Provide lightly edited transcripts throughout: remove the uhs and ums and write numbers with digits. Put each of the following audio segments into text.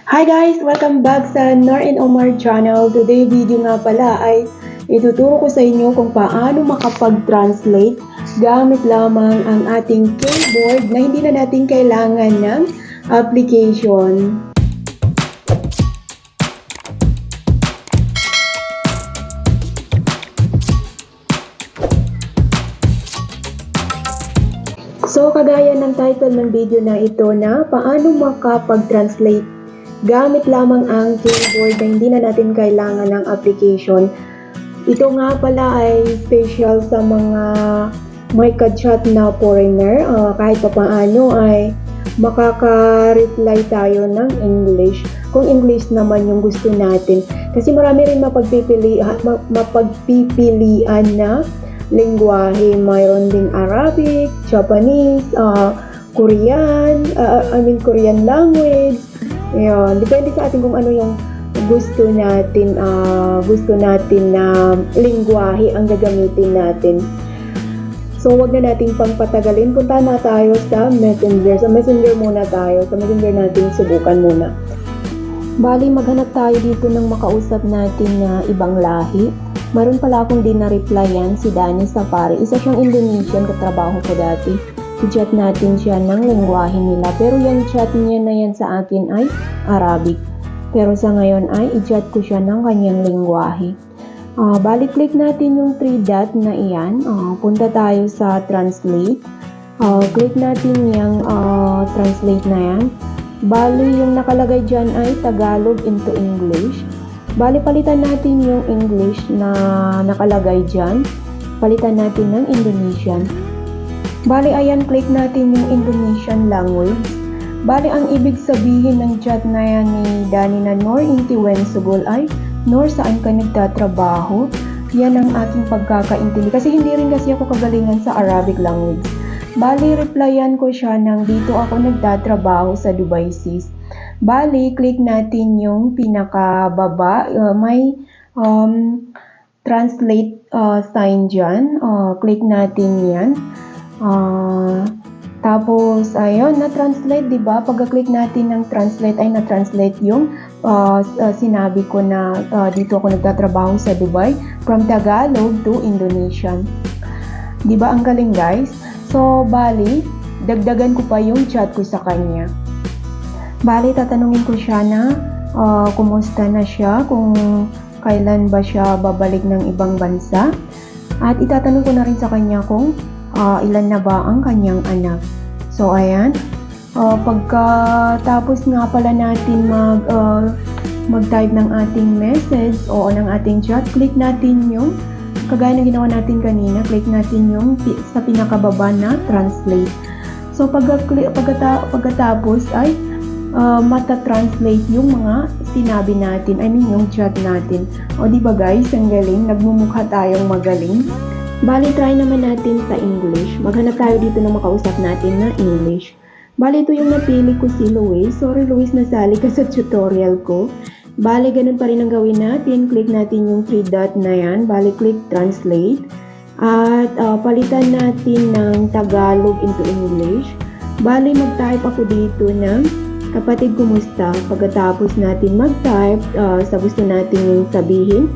Hi guys! Welcome back sa Nor and Omar channel. Today video nga pala ay ituturo ko sa inyo kung paano makapag-translate gamit lamang ang ating keyboard na hindi na natin kailangan ng application. So, kagaya ng title ng video na ito na paano makapag-translate gamit lamang ang keyboard na hindi na natin kailangan ng application. Ito nga pala ay special sa mga may ka-chat na foreigner. Kahit pa paano ay makaka-reply tayo ng English. Kung English naman yung gusto natin. Kasi marami rin mapagpipilian na lengguwahe. Mayroon ding Arabic, Japanese, Korean language. Ayun, depende sa atin kung ano yung gusto natin na lengguwahe ang gagamitin natin. So, wag na nating pangpatagalin. Punta na tayo sa Messenger. Sa Messenger muna tayo. Sa Messenger natin subukan muna. Bali, maghanap tayo dito ng makausap natin na ibang lahi. Mayroon pala akong din na-replyan si Dani Safari. Isa siyang Indonesian, katrabaho ko dati. I-chat natin siya ng lengguwahe nila. Pero yung chat niya na yan sa akin ay Arabic. Pero sa ngayon ay i-chat ko siya ng kanyang lengguwahe. Bali, click natin yung 3 dot na iyan. Punta tayo sa translate. Click natin yung translate na yan. Bali, yung nakalagay dyan ay Tagalog into English. Bali, palitan natin yung English na nakalagay dyan. Palitan natin ng Indonesian. Bali, ayan, click natin yung Indonesian language. Bali, ang ibig sabihin ng chat na yan ni Dani na Nor inti wen sugol ay Nor, saan ka nagtatrabaho? Yan ang aking pagkakaintindi. Kasi hindi rin kasi ako kagalingan sa Arabic language. Bali, replyan ko siya ng dito ako nagtatrabaho sa Dubai Sis. Bali, click natin yung pinakababa. May translate sign dyan. Click natin yan. Tapos, ayun, na-translate, diba? Pagka-click natin ng translate, ay na-translate yung sinabi ko na dito ako nagtatrabaho sa Dubai from Tagalog to Indonesian. Diba? Ang galing, guys. So, bali, dagdagan ko pa yung chat ko sa kanya. Bali, tatanungin ko siya na kumusta na siya, kung kailan ba siya babalik ng ibang bansa. At itatanong ko na rin sa kanya kung ilan na ba ang kanyang anak. So, ayan. Pagkatapos nga pala natin mag-type ng ating message o ng ating chat, click natin yung, kagaya ng ginawa natin kanina, click natin yung sa pinakababa na translate. So, pagkatapos ay mata-translate yung mga sinabi natin, yung chat natin. O, diba guys, ang galing, nagmumukha tayong magaling. Bali, try naman natin sa English. Maghanap tayo dito ng makausap natin na English. Bali, ito yung napili ko si Luis. Sorry Luis, nasali ka sa tutorial ko. Bali, ganun pa rin ang gawin natin. Click natin yung 3 dot na yan. Bali, click translate. At palitan natin ng Tagalog into English. Bali, mag-type ako dito ng kapatid, kumusta? Pagkatapos natin mag-type sa gusto natin yung sabihin.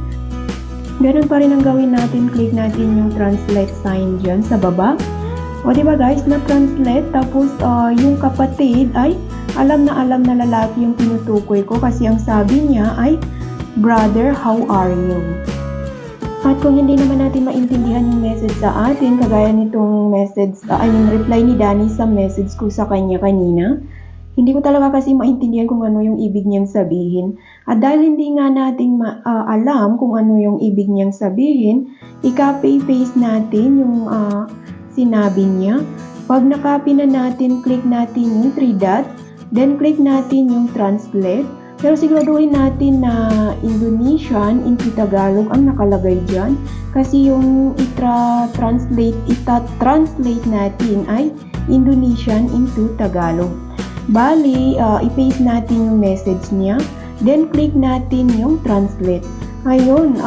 Ganun pa rin ang gawin natin, click natin yung translate sign dyan sa baba. O diba guys, na-translate, tapos yung kapatid ay alam na lalaki yung tinutukoy ko kasi ang sabi niya ay, brother, how are you? At kung hindi naman natin maintindihan yung message sa atin, kagaya nitong message, reply ni Dani sa message ko sa kanya kanina, hindi ko talaga kasi maintindihan kung ano yung ibig niyang sabihin. At dahil hindi nga natin alam kung ano yung ibig niyang sabihin, i-copy-paste natin yung sinabi niya. Pag na-copy na natin, click natin yung 3 dot, then click natin yung translate. Pero siguraduhin natin na Indonesian into Tagalog ang nakalagay dyan. Kasi yung ita-translate natin ay Indonesian into Tagalog. Bali, i-paste natin yung message niya. Then, click natin yung translate. Ayun,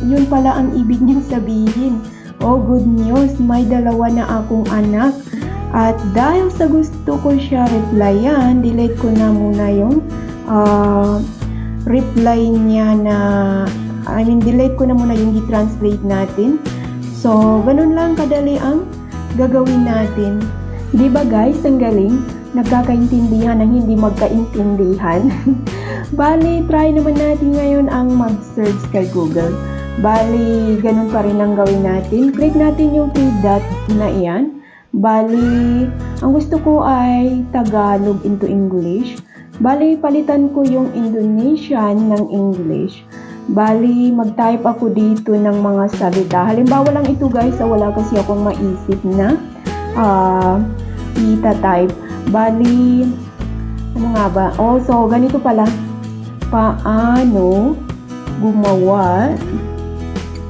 yun pala ang ibig niyang sabihin. Oh, good news, may 2 na akong anak. At dahil sa gusto ko siya replyan, delete ko na muna yung ah, reply niya na, delete ko na muna yung i-translate natin. So, ganun lang kadali ang gagawin natin. Di ba guys, ang galing? Nagkakaintindihan ng hindi magkaintindihan. Bali, try naman natin ngayon ang mag-search kay Google. Bali, ganun pa rin ang gawin natin. Click natin yung 3 dot na iyan. Bali, ang gusto ko ay Tagalog into English. Bali, palitan ko yung Indonesian ng English. Bali, mag-type ako dito ng mga salita. Halimbawa lang ito guys, wala kasi akong maisip na ita-type. Bali, ano nga ba? Oh, so ganito pala. Paano gumawa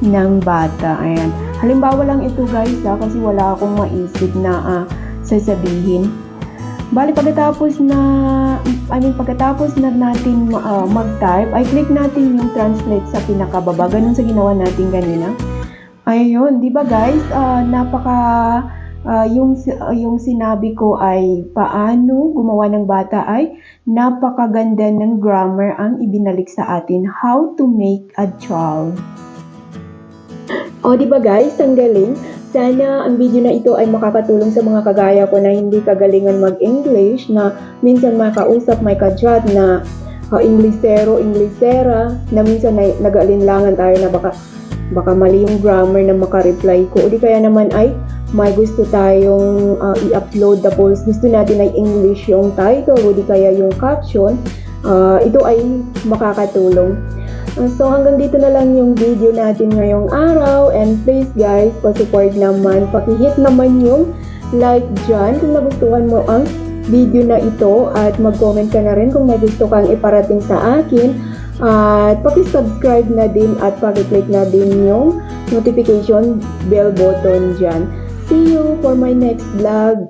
ng bata? Ayan. Halimbawa lang ito guys kasi wala akong maisip na sasabihin. Bali, pagkatapos na natin mag-type, ay click natin yung translate sa pinakababa. Ganun sa ginawa natin kanina. Ayun, di ba guys? Yung sinabi ko ay paano gumawa ng bata ay napakaganda ng grammar ang ibinalik sa atin. How to make a child. O, di ba guys? Ang galing. Sana ang video na ito ay makakatulong sa mga kagaya ko na hindi kagalingan mag-English, na minsan makausap, may ka-chat na Inglesero, Inglesera, na minsan nag-aalinlangan tayo na baka mali yung grammar na makareply ko. O di kaya naman ay may gusto tayong i-upload, tapos gusto natin ay English yung title o di kaya yung caption. Ito ay makakatulong. So hanggang dito na lang yung video natin ngayong araw, and please guys, pa-support naman, paki-hit naman yung like dyan kung nagustuhan mo ang video na ito, at mag-comment ka na rin kung may gusto kang iparating sa akin, at paki-subscribe na din at paki-click na din yung notification bell button dyan. See you for my next vlog.